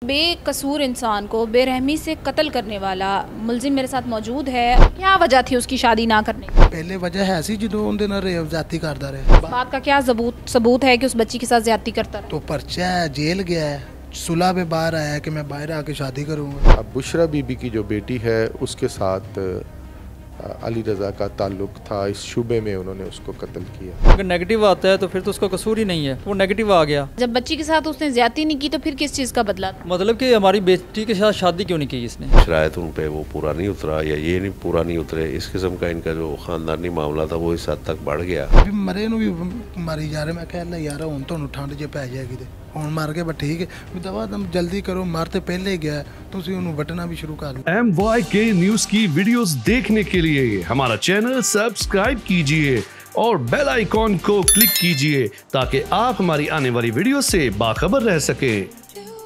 बेकसूर इंसान को बेरहमी से कत्ल करने वाला मुलजिम मेरे साथ मौजूद है। क्या वजह थी उसकी शादी ना करने की? पहले वजह है सी जो उनके नाल ज्यादती करता रहे। बात का क्या सबूत है कि उस बच्ची के साथ ज्यादती करता रहा? तो पर्चा है, जेल गया है, सुलह पे बाहर आया है कि मैं बाहर आके शादी करूँगा। अब बुशरा बीबी की जो बेटी है उसके साथ अली रज़ा का ताल्लुक था, इस शुबे में उन्होंने उसको कत्ल किया। अगर नेगेटिव आता है तो फिर तो उसका कसूर ही नहीं है, वो नेगेटिव आ गया। जब बच्ची के साथ उसने ज्यादती नहीं की तो फिर किस चीज़ का बदला था? मतलब कि हमारी बेटी के साथ शादी क्यों नहीं की इसने? शरायत उन पे वो पूरा नहीं उतरा या ये नहीं पूरा नहीं उतरे, इस किस्म का इनका जो ख़ानदानी मामला था वो इस हद तक बढ़ गया। अभी मरे भी मारी जा रहे, मैं कहना यार हूँ तो ठंड जे पै जाएगी तो ਹੁਣ ਮਾਰ ਕੇ ਬਸ ठीक है दवा तुम जल्दी करो, मारते पहले ही गया तो उन्होंने बटना भी शुरू कर दिया। MYK न्यूज की वीडियोस देखने के लिए हमारा चैनल सब्सक्राइब कीजिए और बेल आइकॉन को क्लिक कीजिए ताकि आप हमारी आने वाली वीडियो से बाखबर रह सके।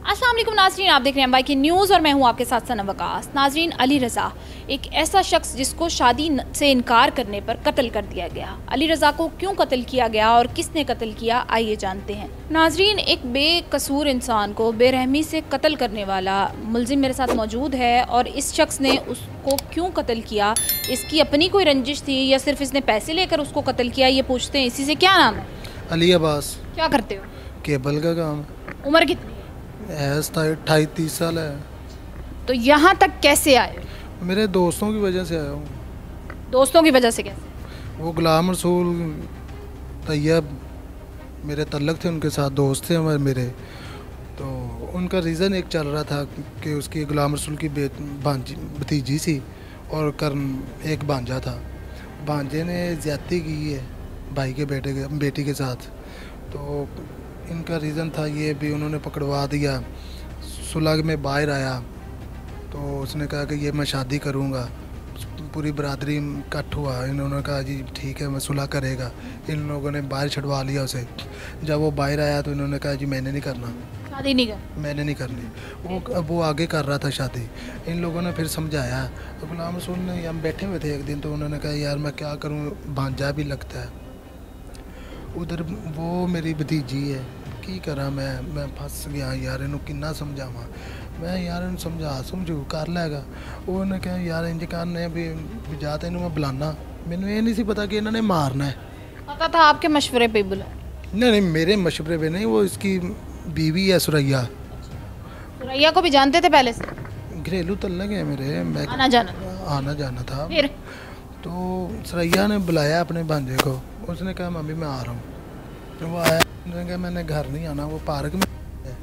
अस्सलाम वालेकुम नाज़रीन, आप देख रहे हैं MYK न्यूज़ और मैं हूं आपके साथ सना वकास। नाज़रीन, अली रज़ा एक ऐसा शख्स जिसको शादी से इनकार करने पर कत्ल कर दिया गया। अली रज़ा को क्यों कत्ल किया गया और किसने कत्ल किया, आइए जानते हैं। नाज़रीन, एक बेकसूर इंसान को बेरहमी से कत्ल करने वाला मुलजिम मेरे साथ मौजूद है और इस शख्स ने उसको क्यों कत्ल किया, इसकी अपनी कोई रंजिश थी या सिर्फ इसने पैसे लेकर उसको कत्ल किया, ये पूछते हैं। इसी से क्या नाम है? अली अब्बास। क्या करते हो? केबल का काम। उम्र कितनी? 28-30 साल है। तो यहाँ तक कैसे आए? मेरे दोस्तों की वजह से आया हूँ। दोस्तों की वजह से कैसे? वो गुलाम रसूल तैयब मेरे तल्लक थे, उनके साथ दोस्त थे मेरे, तो उनका रीज़न एक चल रहा था कि उसकी गुलाम रसूल की भतीजी थी और एक भांजा था। भांजे ने ज़्यादती की है भाई के बेटी के साथ, तो इनका रीज़न था ये भी, उन्होंने पकड़वा दिया। सुलह में बाहर आया तो उसने कहा कि ये मैं शादी करूँगा। पूरी बरादरी इकट्ठ हुआ, इन्होंने कहा जी ठीक है मैं सुलह करेगा। इन लोगों ने बाहर छुड़वा लिया उसे। जब वो बाहर आया तो इन्होंने कहा जी मैंने नहीं करना, शादी नहीं कर, मैंने नहीं करनी। वो आगे कर रहा था शादी। इन लोगों ने फिर समझाया तो गुलाम रसूल ने, हम बैठे हुए थे एक दिन, तो उन्होंने कहा यार मैं क्या करूँ, भांजा भी लगता है उधर, वो मेरी भतीजी है, की करा मैं फस गया यार, इन्हों किन्ना समझावा मैं यार, इन समझू कर लेगा। उन्होंने कहा यार इंज करने भी जाते इन्हों मैं बुलाना, मैंने ये नहीं सी पता कि इन्होंने मारना है। पता था आपके मशवरे पे बुला? नहीं मेरे मशवरे पे नहीं, वो इसकी बीवी है सुरैया। सुरैया को भी जानते थे पहले से? घरेलू तल्लक है मेरे, मैं आना जाना था। फिर तो सुरैया ने बुलाया अपने भांजे को, उसने कहा मम्मी मैं आ रहा हूँ। तो वो आया, उसने कहा मैंने घर नहीं आना, वो पार्क में है।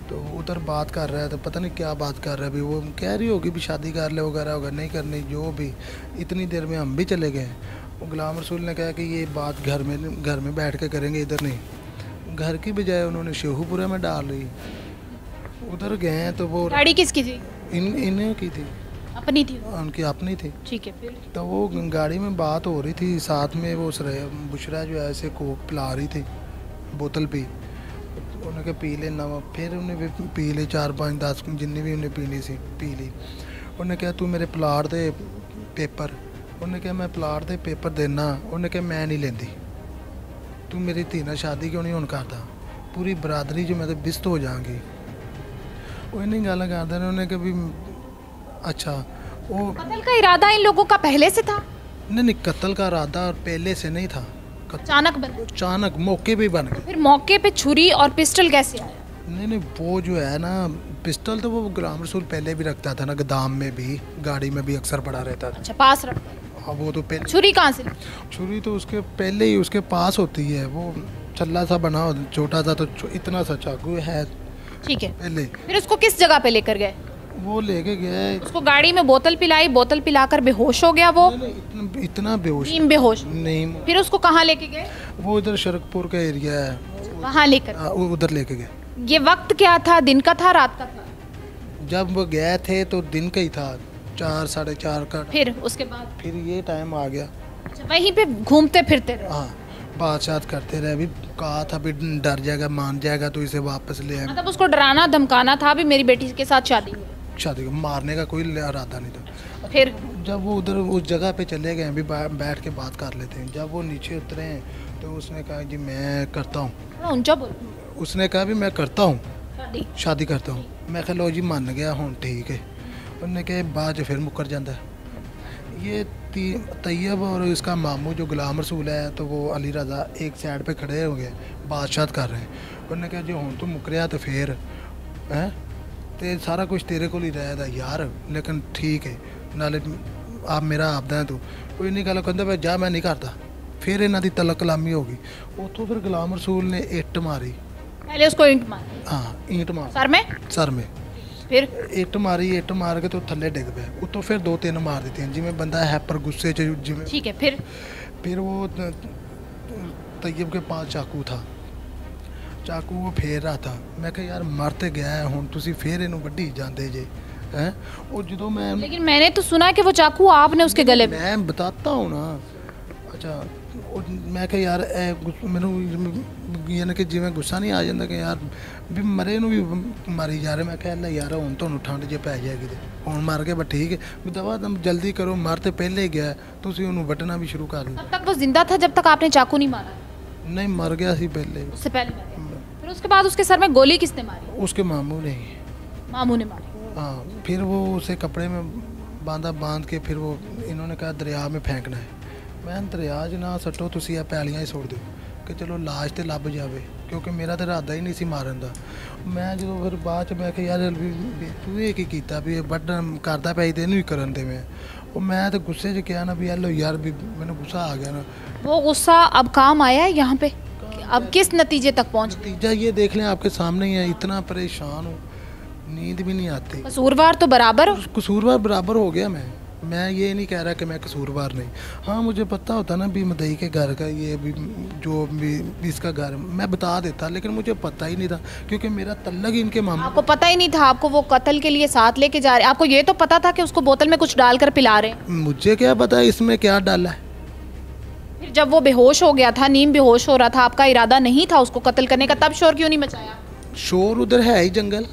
तो उधर बात कर रहा है, तो पता नहीं क्या बात कर रहा है, भी वो कह रही होगी भी शादी कर ले वगैरह वगैरह, नहीं करनी जो भी। इतनी देर में हम भी चले गए। वो गुलाम रसूल ने कहा कि ये बात घर में बैठ के करेंगे, इधर नहीं। घर की बजाय उन्होंने शेहूपुरा में डाल ली। उधर गए तो वो गाड़ी किसकी थी? इन्हें की थी, अपनी थी, उनकी अपनी थी। ठीक है। फिर तो वो गाड़ी में बात हो रही थी, साथ में वो बुशरा जो है ऐसे कोक पिला रही थी, बोतल पी। उन्हें कहा पी लेना, फिर उन्हें भी पी ली, 4-5-10 जितनी भी उन्हें पीनी सी पी ली। उन्हें कहा तू मेरे प्लाट दे पेपर, उन्हें कहा मैं प्लाट दे पेपर देना, उन्हें कहा मैं नहीं लेंदी, तू मेरी धी नाल शादी क्यों नहीं होन करता, पूरी बरादरी जो मैं तो बिस्त हो जाऊंगी। वो इन्हीं गल करते हैं। उन्हें कहा भी अच्छा, वो कत्ल का इरादा इन लोगों का पहले से था? नहीं कत्ल का इरादा पहले से नहीं था, अचानक मौके पे बन गए। फिर मौके पे छुरी और पिस्टल कैसे आया? नहीं वो जो है ना, पिस्टल तो वो गुलाम रसूल पहले भी रखता था ना, गोदाम में भी, गाड़ी में भी अक्सर पड़ा रहता था। अच्छा, पास रखता? हाँ वो तो पहले। छुरी कहाँ से? छुरी तो उसके पहले ही उसके पास होती है, वो छल्ला सा बना छोटा सा, तो इतना सा चाकू है, ठीक है। पहले फिर उसको किस जगह पे लेकर गए? वो लेके गए, उसको गाड़ी में बोतल पिलाई, बोतल पिलाकर बेहोश हो गया वो? इतना बेहोश बेहोश नहीं। फिर उसको कहाँ लेके गए? वो इधर शरकपुर का एरिया है, वहाँ लेकर उधर लेके गए। ये वक्त क्या था, दिन का था रात का था? जब वो गए थे तो दिन का ही था, 4-4:30 का। फिर उसके बाद फिर ये टाइम आ गया। अच्छा, वहीं पे घूमते फिरते रहे? हाँ, बात करते रहे। अभी कहा था भी डर जाएगा, मान जाएगा तो इसे वापस ले आएंगे। मतलब उसको डराना धमकाना था भी मेरी बेटी के साथ शादी मारने का कोई इरादा नहीं था। फिर जब वो उधर उस जगह पे चले गए, अभी बैठ के बात कर लेते हैं। जब वो नीचे उतरे तो उसने कहा जी मैं करता हूँ, ऊंचा बोल। उसने कहा भी मैं करता हूँ, शादी करता हूँ। मैं कहा लो जी मान गया हूँ ठीक है। उन्होंने कहा बाद फिर मुकर जाता है। ये तैयब और इसका मामू जो गुलाम रसूल है तो वो अली रज़ा एक साइड पे खड़े हो गए बादशाह कर रहे हैं। उन्होंने कहा जो हूँ तू मुकरिया तो फिर हैं तो सारा कुछ तेरे को ही रहता यार, लेकिन ठीक है नाले आप मेरा आपदा है तू कोई नहीं गल कहता भाई जा मैं नहीं करता। फिर इन्हों की तलक कलामी हो गई। उतों फिर गुलाम रसूल ने इट मारी, पहले उसको ईंट मारी, हाँ ईंट मार सर में, फिर इट मार के तो थले डिग पे। उतों फिर 2-3 मार दी जिमें बंदा हैपर गुस्से च जिमें, ठीक है। फिर वो तैयब के पास चाकू था, चाकू वो फेर रहा था। मैं कहा यार मर तो गया है हुण तुसी फिर इनू वड्डी जाते जे हैं। और जो मैं लेकिन मैंने तो सुना कि वो चाकू आपने उसके गले में, मैं बताता हूँ ना। अच्छा मैं कहा यार मैनू यानी कि जिमें गुस्सा नहीं आ जाता कि यार भी मरे नू भी मारी जा रहे। मैं कहा यार हुण तुहानू ठंड जे पै जाएगी तो हुण मर गए बस ठीक है भी दवा दम जल्दी करो, मर तो पहले ही गया तुसी उन्होंने वड्डना भी शुरू कर लो। तब तक वो जिंदा था जब तक आपने चाकू नहीं मारा? नहीं मर गया सी पहले, उससे पहले। फिर उसके बाद उसके सर में गोली किसने मारी? उसके मामू ने, मामू ने मारी। हाँ फिर वो उसे कपड़े में बांध के फिर वो इन्होंने कहा दरिया में फेंकना है। मैं दरिया च ना सट्टो तुसी ये पैलियां ही सुट दो कि चलो लाश तो लभ जाए, क्योंकि मेरा तो इरादा ही नहीं सी मारन का। मैं जो फिर बाद मैं कहा यार तू ये की कीता भी वड्डन करदा पिया ते इनू ही करन दे। मैं मैं तो गुस्से च कहा ना भी लो यार भी मैंने गुस्सा आ गया ना। वो गुस्सा अब काम आया है यहाँ पे? अब किस नतीजे तक पहुँच? नतीजा ये देख लें आपके सामने ही है। इतना परेशान हूँ, नींद भी नहीं आती। कसूरवार तो बराबर हो? कसूरवार बराबर हो गया। मैं ये नहीं कह रहा कि मैं कसूरवार नहीं। हाँ मुझे पता होता ना भी मदई के घर का ये भी जो भी इसका घर मैं बता देता, लेकिन मुझे पता ही नहीं था क्योंकि मेरा तल्लक ही इनके मामले। आपको पता ही नहीं था? आपको वो कत्ल के लिए साथ लेके जा रहे, आपको ये तो पता था कि उसको बोतल में कुछ डालकर पिला रहे हैं? मुझे क्या पता इसमें क्या डाला है। फिर जब वो बेहोश हो गया था, नीम बेहोश हो रहा था, आपका इरादा नहीं था उसको कत्ल करने का, तब शोर क्यों नहीं मचाया? शोर उधर है ही जंगल।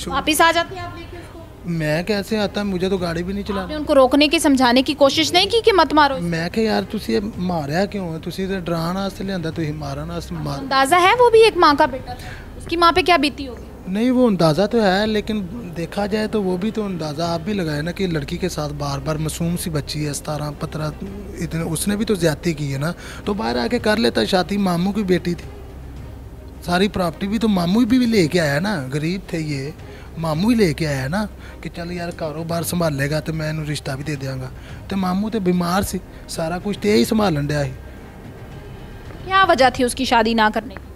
वापिस आ जाते आप लेके उसको? मैं कैसे आता, मुझे तो गाड़ी भी नहीं चला। आपने उनको रोकने की समझाने की कोशिश नहीं की कि मत मारो? मैं कहा यार तुसी ये मारिया क्यों है, तुसी तो डराने वास्ते लियांदा, तुसी मारन वास्ते मार। अंदाजा है वो भी एक माँ का बेटा था, उसकी माँ पे क्या बीती होगी? नहीं वो अंदाज़ा तो है, लेकिन देखा जाए तो वो भी तो अंदाज़ा आप भी लगाए ना कि लड़की के साथ बार बार मासूम सी बच्ची है 17-15 इतने, उसने भी तो ज्यादती की है ना, तो बाहर आके कर लेता शादी। मामू की बेटी थी, सारी प्रॉपर्टी भी तो मामू भी लेके आया ना, गरीब थे ये, मामू ही लेके आया ना कि चल यार कारोबार संभालेगा तो मैं इन्हू रिश्ता भी दे देंगा। तो मामू तो बीमार सी, सारा कुछ तो यही संभालन दिया ही। क्या वजह थी उसकी शादी ना करने की?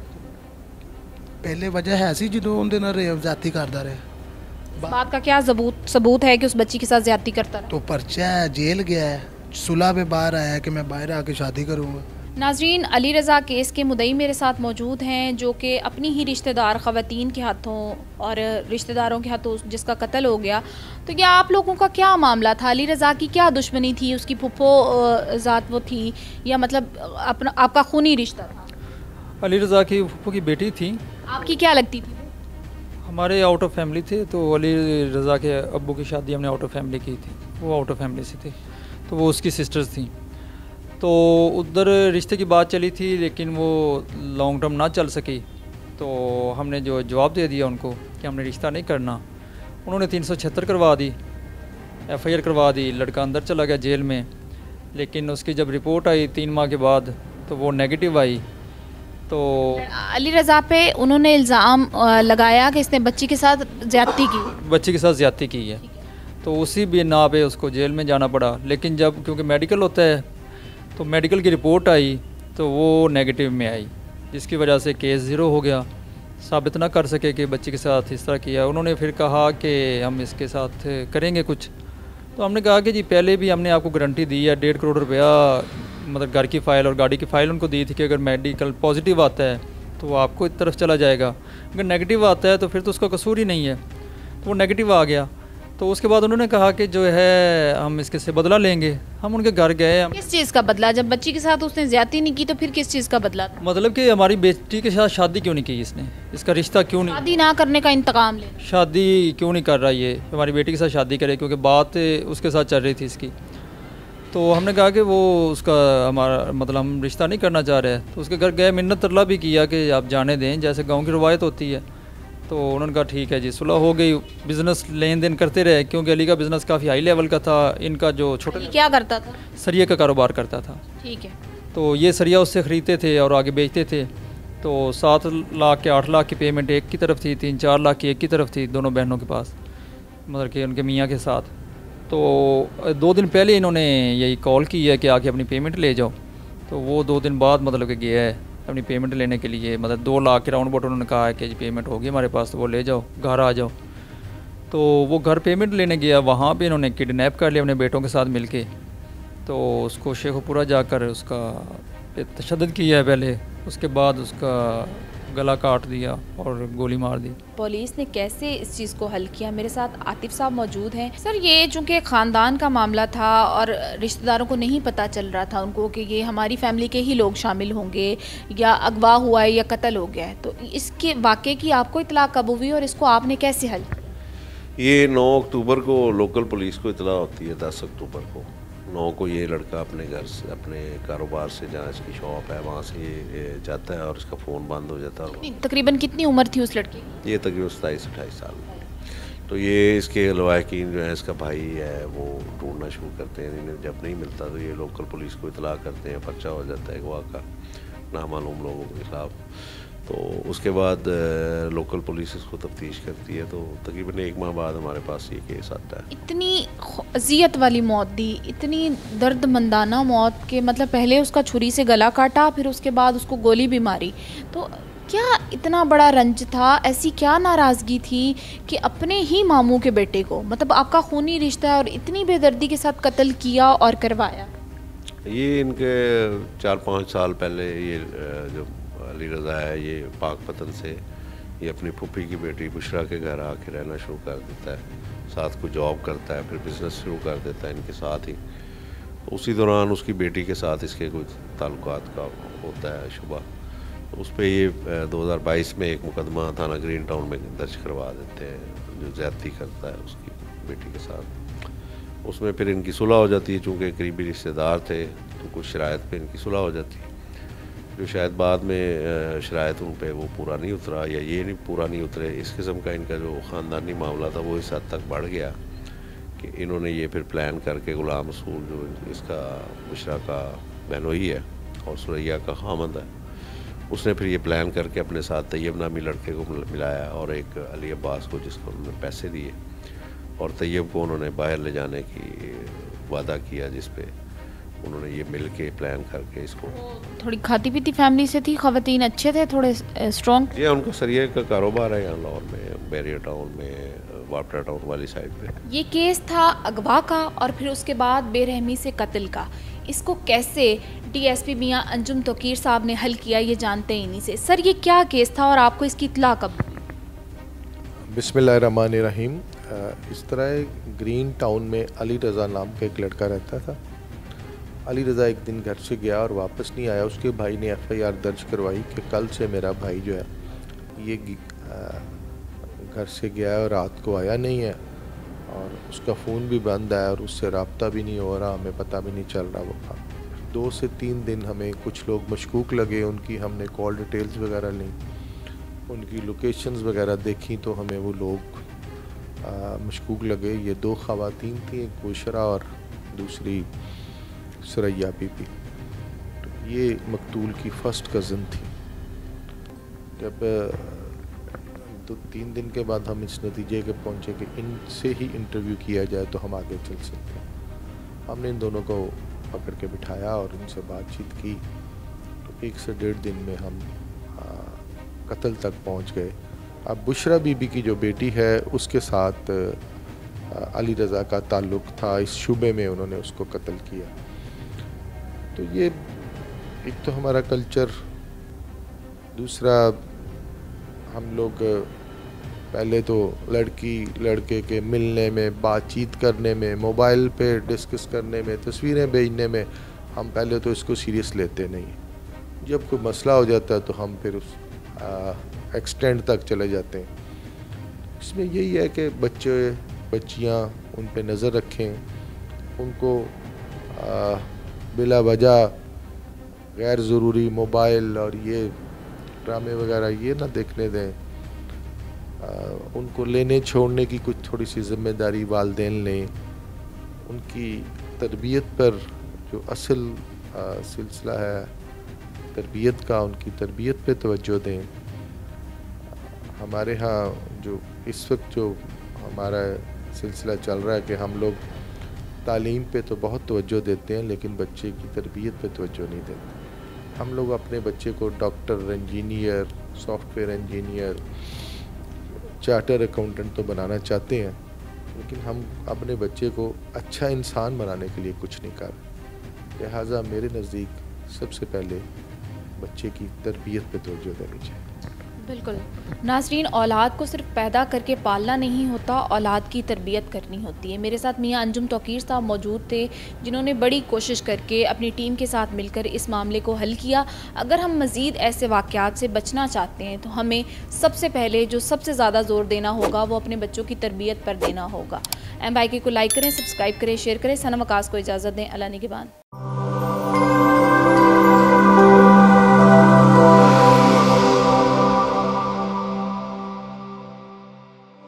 पहले वजह है सी जो उनके नाल ज्यादती करता रहे। इस बात का क्या सबूत है कि उस बच्ची के साथ ज्यादती करता रहा? तो पर्चा है, जेल गया है, सुलह पे बाहर आया कि मैं बाहर आके शादी करूँगा। नाजरीन, अली रज़ा केस के मुद्दई मेरे साथ मौजूद हैं जो कि अपनी ही रिश्तेदार ख़वातीन के हाथों और रिश्तेदारों के हाथों जिसका कत्ल हो गया। तो ये आप लोगों का क्या मामला था? अली रज़ा की क्या दुश्मनी थी? उसकी फुफ्फो ज़ात वो थी या मतलब अपना आपका खूनी रिश्ता था? अली रज़ा की फुफ्फो की बेटी थी। आपकी क्या लगती थी? हमारे आउट ऑफ फैमिली थे, तो अली रज़ा के अब्बू की शादी हमने आउट ऑफ फैमिली की थी, वो आउट ऑफ फैमिली से थे, तो वो उसकी सिस्टर्स थी। तो उधर रिश्ते की बात चली थी, लेकिन वो लॉन्ग टर्म ना चल सकी, तो हमने जो जवाब दे दिया उनको कि हमने रिश्ता नहीं करना। उन्होंने 376 करवा दी, FIR करवा दी, लड़का अंदर चला गया जेल में। लेकिन उसकी जब रिपोर्ट आई 3 माह के बाद तो वो नेगेटिव आई। तो अली रज़ा पे उन्होंने इल्ज़ाम लगाया कि इसने बच्ची के साथ ज़्यादती की, बच्ची के साथ ज़्यादती की है, तो उसी बिना पे उसको जेल में जाना पड़ा। लेकिन जब क्योंकि मेडिकल होता है तो मेडिकल की रिपोर्ट आई तो वो नेगेटिव में आई, जिसकी वजह से केस ज़ीरो हो गया, साबित ना कर सके कि बच्ची के साथ इस तरह किया। उन्होंने फिर कहा कि हम इसके साथ करेंगे कुछ, तो हमने कहा कि जी पहले भी हमने आपको गारंटी दी है 1.5 करोड़ रुपया, मतलब घर की फ़ाइल और गाड़ी की फ़ाइल उनको दी थी कि अगर मेडिकल पॉजिटिव आता है तो वो आपको इस तरफ चला जाएगा, अगर नेगेटिव आता है तो फिर तो उसका कसूर ही नहीं है। तो वो नेगेटिव आ गया, तो उसके बाद उन्होंने कहा कि जो है हम इसके से बदला लेंगे। हम उनके घर गए। किस चीज़ का बदला? जब बच्ची के साथ उसने ज्यादती नहीं की तो फिर किस चीज़ का बदला था? मतलब कि हमारी बेटी के साथ शादी क्यों नहीं की इसने, इसका रिश्ता क्यों नहीं, शादी ना करने का इंतकाम ले, शादी क्यों नहीं कर रहा ये, हमारी बेटी के साथ शादी करे, क्योंकि बात उसके साथ चल रही थी इसकी। तो हमने कहा कि वो उसका हमारा मतलब हम रिश्ता नहीं करना चाह रहे हैं। तो उसके घर गए, मिन्नत तरला भी किया कि आप जाने दें, जैसे गाँव की रवायत होती है। तो उन्होंने कहा ठीक है जी, सुलह हो गई, बिज़नेस लेन देन करते रहे, क्योंकि अली का बिज़नेस काफ़ी हाई लेवल का था। इनका जो छोटा क्या करता था? सरिये का कारोबार करता था। ठीक है। तो ये सरिया उससे ख़रीदते थे और आगे बेचते थे। तो 7 लाख के 8 लाख की पेमेंट एक की तरफ थी, 3-4 लाख की एक की तरफ थी, दोनों बहनों के पास, मतलब कि उनके मियाँ के साथ। तो 2 दिन पहले इन्होंने यही कॉल की है कि आके अपनी पेमेंट ले जाओ। तो वो 2 दिन बाद मतलब कि गया है अपनी पेमेंट लेने के लिए, मतलब 2 लाख के राउंड अबाउट उन्होंने कहा है कि जी पेमेंट होगी हमारे पास, तो वो ले जाओ, घर आ जाओ। तो वो घर पेमेंट लेने गया, वहाँ पे इन्होंने किडनैप कर लिया अपने बेटों के साथ मिलके। तो उसको शेखपुरा जाकर उसका तशद्दुद किया है पहले, उसके बाद उसका गला काट दिया और गोली मार दी। पुलिस ने कैसे इस चीज़ को हल किया? मेरे साथ आतिफ साहब मौजूद हैं। सर, ये चूँकि ख़ानदान का मामला था और रिश्तेदारों को नहीं पता चल रहा था उनको कि ये हमारी फैमिली के ही लोग शामिल होंगे या अगवा हुआ है या कत्ल हो गया है, तो इसके वाक़े की आपको इत्तला कब हुई और इसको आपने कैसे हल किया? ये 9 अक्टूबर को लोकल पुलिस को इत्तला होती है। 10 अक्टूबर को 9 को ये लड़का अपने घर से, अपने कारोबार से, जहाँ इसकी शॉप है वहाँ से ये जाता है और इसका फ़ोन बंद हो जाता है। तकरीबन कितनी उम्र थी उस लड़की की? ये तकरीबन 27-28 साल। तो ये इसके लवाकिन जो है, इसका भाई है, वो ढूंढना शुरू करते हैं। इन्हें जब नहीं मिलता तो ये लोकल पुलिस को इत्तला करते हैं, पर्चा हो जाता है अगवा का नामालूम लोगों के खिलाफ। तो उसके बाद लोकल पुलिस इसको तफ्तीश करती है। तो तकरीबन 1 माह बाद हमारे पास ये केस आता है। इतनी अजियत वाली मौत दी, इतनी दर्दमंदाना मौत के, मतलब पहले उसका छुरी से गला काटा, फिर उसके बाद उसको गोली भी मारी। तो क्या इतना बड़ा रंज था, ऐसी क्या नाराज़गी थी कि अपने ही मामू के बेटे को, मतलब आपका खूनी रिश्ता है और इतनी बेदर्दी के साथ कत्ल किया और करवाया? ये इनके 4-5 साल पहले ये जो अली रज़ा है, ये पाकपतन से ये अपनी फूफी की बेटी बुशरा के घर आके रहना शुरू कर देता है। साथ को जॉब करता है, फिर बिज़नेस शुरू कर देता है इनके साथ ही। तो उसी दौरान उसकी बेटी के साथ इसके कुछ ताल्लुकात का होता है शुबा। तो उस पर ये 2022 में एक मुकदमा थाना ग्रीन टाउन में दर्ज करवा देते हैं, जो ज़्यादती करता है उसकी बेटी के साथ। उसमें फिर इनकी सुलह हो जाती है, चूँकि करीबी रिश्तेदार थे तो कुछ शराइत पे इनकी सुलह हो जाती है, जो शायद बाद में शराइत उन पे वो पूरा नहीं उतरा, या ये नहीं पूरा नहीं उतरे। इस किस्म का इनका जो ख़ानदानी मामला था वो इस हद तक बढ़ गया कि इन्होंने ये फिर प्लान करके गुलाम रसूल, जो इसका बुशरा का बहनोई है और सुरैया का खामद है, उसने फिर ये प्लान करके अपने साथ तैयब नामी लड़के को मिलाया और एक अली अब्बास को, जिसको उन्होंने पैसे दिए, और तैयब को उन्होंने बाहर ले जाने की वादा किया, जिस पे उन्होंने ये मिल के प्लान करके इसको। थोड़ी खाती पीती फैमिली से थी, ख़वातीन अच्छे थे, थोड़े स्ट्रॉन्ग? ये उनका सरिये का कारोबार है यहाँ लाहौर में, बैरियर टाउन में, वापटा टाउन वाली साइड पे। ये केस था अगवा का और फिर उसके बाद बेरहमी से कत्ल का। इसको कैसे डीएसपी मियां अंजुम तोकीर साहब ने हल किया, ये जानते ही नहीं से। सर, ये क्या केस था और आपको इसकी इत्तला कब? बिस्मिल्लाहिर्रहमानिर्रहीम। इस तरह ग्रीन टाउन में अली रज़ा नाम का एक लड़का रहता था। अली रज़ा एक दिन घर से गया और वापस नहीं आया। उसके भाई ने FIR दर्ज करवाई कि कल से मेरा भाई जो है ये घर से गया है और रात को आया नहीं है, और उसका फ़ोन भी बंद है और उससे रब्ता भी नहीं हो रहा, हमें पता भी नहीं चल रहा वो कहाँ। 2 से 3 दिन हमें कुछ लोग मशकूक लगे, उनकी हमने कॉल डिटेल्स वगैरह ली, उनकी लोकेशंस वगैरह देखी, तो हमें वो लोग मशकूक लगे। ये 2 ख़वातीन थी, एक बुशरा और दूसरी सुरैया बीबी। तो ये मकतूल की फ़र्स्ट कज़न थी। जब 2-3 दिन के बाद हम इस नतीजे के पहुँचे कि इनसे ही इंटरव्यू किया जाए तो हम आगे चल सकते हैं। हमने इन दोनों को पकड़ के बिठाया और इनसे बातचीत की, तो 1 से 1.5 दिन में हम कत्ल तक पहुँच गए। अब बुशरा बीबी की जो बेटी है उसके साथ अली रज़ा का ताल्लुक़ था, इस शुबे में उन्होंने उसको कत्ल किया। तो ये एक तो हमारा कल्चर, दूसरा हम लोग पहले तो लड़की लड़के के मिलने में, बातचीत करने में, मोबाइल पे डिस्कस करने में, तस्वीरें भेजने में हम पहले तो इसको सीरियस लेते नहीं। जब कोई मसला हो जाता है तो हम फिर उस एक्सटेंड तक चले जाते हैं। इसमें यही है कि बच्चे बच्चियां उन पे नज़र रखें, उनको बिला वजह गैर ज़रूरी मोबाइल और ये ड्रामे वगैरह ये ना देखने दें। उनको लेने छोड़ने की कुछ थोड़ी सी ज़िम्मेदारी वालिदैन लें, उनकी तरबियत पर जो असल सिलसिला है तरबियत का, उनकी तरबियत पे तवज्जो दें। हमारे यहाँ जो इस वक्त जो हमारा सिलसिला चल रहा है कि हम लोग तालीम पे तो बहुत तवज्जो देते हैं लेकिन बच्चे की तरबियत पे तवज्जो नहीं देते। हम लोग अपने बच्चे को doctor, engineer, software engineer, charter accountant तो बनाना चाहते हैं, लेकिन हम अपने बच्चे को अच्छा इंसान बनाने के लिए कुछ नहीं कर रहे। लिहाजा मेरे नज़दीक सबसे पहले बच्चे की तरबियत पे तवज्जो देनी चाहिए। बिल्कुल नाज़रीन, औलाद को सिर्फ पैदा करके पालना नहीं होता, औलाद की तरबियत करनी होती है। मेरे साथ मियाँ अंजुम तौकीर साहब मौजूद थे जिन्होंने बड़ी कोशिश करके अपनी टीम के साथ मिलकर इस मामले को हल किया। अगर हम मज़ीद ऐसे वाक़यात से बचना चाहते हैं तो हमें सबसे पहले जो सबसे ज़्यादा ज़ोर देना होगा वो अपने बच्चों की तरबियत पर देना होगा। MYK को लाइक करें, सब्सक्राइब करें, शेयर करें। सनम वकास को इजाज़त दें। अल्लाह निगहबान।